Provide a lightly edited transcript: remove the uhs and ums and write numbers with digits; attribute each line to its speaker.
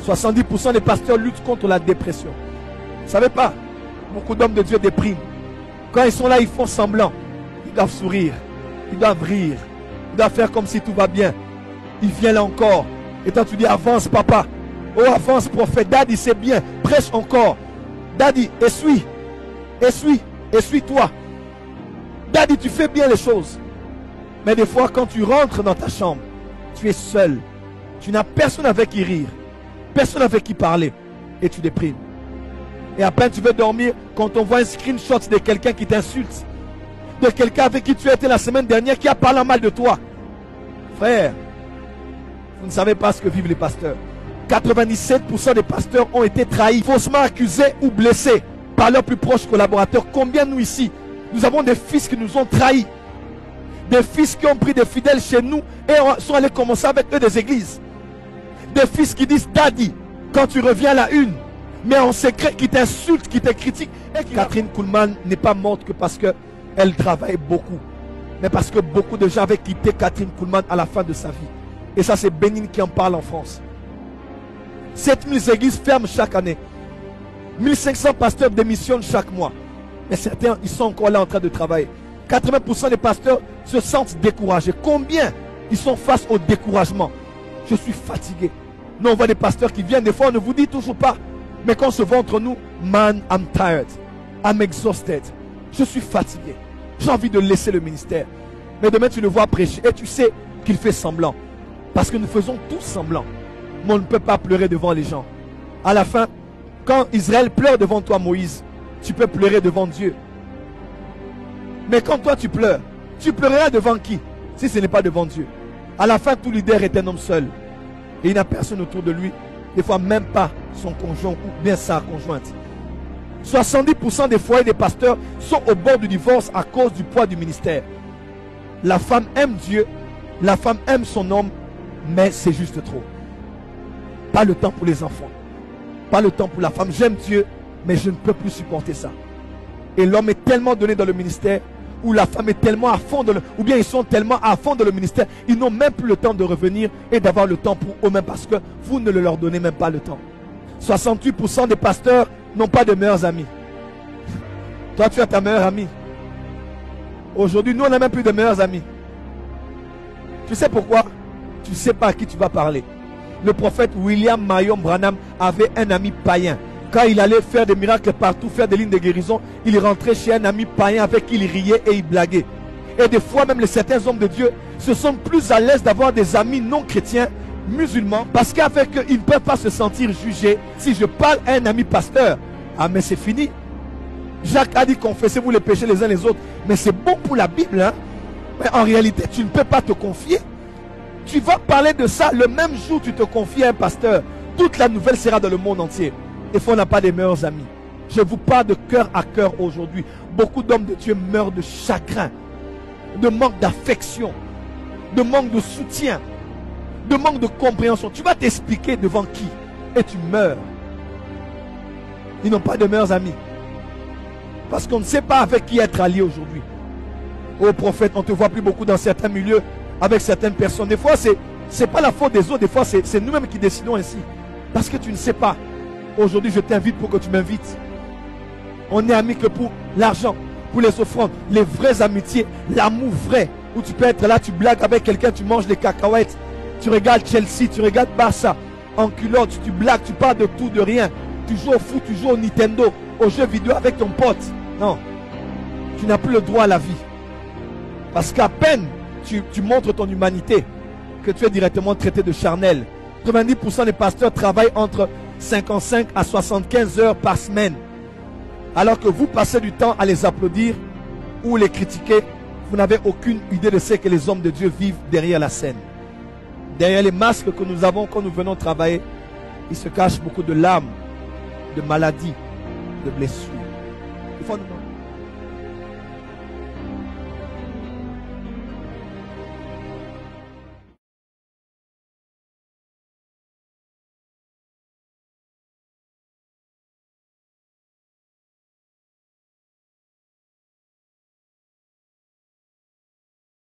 Speaker 1: 70% des pasteurs luttent contre la dépression. Vous ne savez pas, beaucoup d'hommes de Dieu dépriment. Quand ils sont là, ils font semblant. Ils doivent sourire, ils doivent rire, ils doivent faire comme si tout va bien. Il vient là encore. Et toi tu dis, avance papa. Oh, avance prophète. Daddy, c'est bien. Prêche encore. Daddy, essuie-toi. Daddy, tu fais bien les choses. Mais des fois, quand tu rentres dans ta chambre, tu es seul. Tu n'as personne avec qui rire. Personne avec qui parler. Et tu déprimes. Et à peine tu veux dormir, quand on voit un screenshot de quelqu'un qui t'insulte, de quelqu'un avec qui tu étais la semaine dernière, qui a parlé mal de toi. Frère, vous ne savez pas ce que vivent les pasteurs. 97% des pasteurs ont été trahis, faussement accusés ou blessés par leurs plus proches collaborateurs. Combien nous ici, nous avons des fils qui nous ont trahis. Des fils qui ont pris des fidèles chez nous et sont allés commencer avec eux des églises. Des fils qui disent Daddy quand tu reviens à la une, mais en secret qui t'insultent, qui te critiquent. Et Catherine Kuhlman n'est pas morte que parce qu'elle travaille beaucoup, mais parce que beaucoup de gens avaient quitté Catherine Kuhlman à la fin de sa vie. Et ça, c'est Bénin qui en parle en France. 7000 églises ferment chaque année. 1500 pasteurs démissionnent chaque mois. Mais certains, ils sont encore là en train de travailler. 80% des pasteurs se sentent découragés. Combien ils sont face au découragement? Je suis fatigué. Nous, on voit des pasteurs qui viennent. Des fois, on ne vous dit toujours pas. Mais quand on se voit entre nous, man, I'm tired. I'm exhausted. Je suis fatigué. J'ai envie de laisser le ministère. Mais demain, tu le vois prêcher et tu sais qu'il fait semblant. Parce que nous faisons tous semblant. Mais on ne peut pas pleurer devant les gens. À la fin, quand Israël pleure devant toi, Moïse, tu peux pleurer devant Dieu. Mais quand toi tu pleures, tu pleureras devant qui? Si ce n'est pas devant Dieu. À la fin, tout leader est un homme seul. Et il n'a personne autour de lui. Des fois, même pas son conjoint ou bien sa conjointe. 70% des foyers des pasteurs sont au bord du divorce à cause du poids du ministère. La femme aime Dieu, la femme aime son homme, mais c'est juste trop. Pas le temps pour les enfants. Pas le temps pour la femme. J'aime Dieu, mais je ne peux plus supporter ça. Et l'homme est tellement donné dans le ministère, ou la femme est tellement à fond ou bien ils sont tellement à fond dans le ministère, ils n'ont même plus le temps de revenir et d'avoir le temps pour eux-mêmes parce que vous ne leur donnez même pas le temps. 68% des pasteurs n'ont pas de meilleurs amis. Toi, tu as ta meilleure amie. Aujourd'hui, nous, on n'a même plus de meilleurs amis. Tu sais pourquoi? Tu ne sais pas à qui tu vas parler. Le prophète William Marion Branham avait un ami païen. Quand il allait faire des miracles partout, faire des lignes de guérison, il rentrait chez un ami païen avec qui il riait et il blaguait. Et des fois, même certains hommes de Dieu se sentent plus à l'aise d'avoir des amis non chrétiens, musulmans, parce qu'avec eux, ils ne peuvent pas se sentir jugés. Si je parle à un ami pasteur, ah mais c'est fini. Jacques a dit confessez-vous les péchés les uns les autres. Mais c'est bon pour la Bible, hein? Mais en réalité, tu ne peux pas te confier. Tu vas parler de ça le même jour où tu te confies à un pasteur. Toute la nouvelle sera dans le monde entier. Des fois, on n'a pas des meilleurs amis. Je vous parle de cœur à cœur aujourd'hui. Beaucoup d'hommes de Dieu meurent de chagrin, de manque d'affection, de manque de soutien, de manque de compréhension. Tu vas t'expliquer devant qui? Et tu meurs. Ils n'ont pas de meilleurs amis. Parce qu'on ne sait pas avec qui être allié aujourd'hui. Ô prophète, on ne te voit plus beaucoup dans certains milieux avec certaines personnes. Des fois, c'est pas la faute des autres. Des fois, c'est nous-mêmes qui décidons ainsi. Parce que tu ne sais pas. Aujourd'hui, je t'invite pour que tu m'invites. On est amis que pour l'argent, pour les offrandes, les vraies amitiés, l'amour vrai. Où tu peux être là, tu blagues avec quelqu'un, tu manges des cacahuètes, tu regardes Chelsea, tu regardes Barça, en culotte, tu blagues, tu parles de tout, de rien. Tu joues au foot, tu joues au Nintendo, aux jeux vidéo avec ton pote. Non, tu n'as plus le droit à la vie. Parce qu'à peine tu montres ton humanité, que tu es directement traité de charnel. 90% des pasteurs travaillent entre 55 à 75 heures par semaine. Alors que vous passez du temps à les applaudir ou les critiquer, vous n'avez aucune idée de ce que les hommes de Dieu vivent derrière la scène. Derrière les masques que nous avons quand nous venons travailler, il se cache beaucoup de larmes, de maladies, de blessures. Il faut nous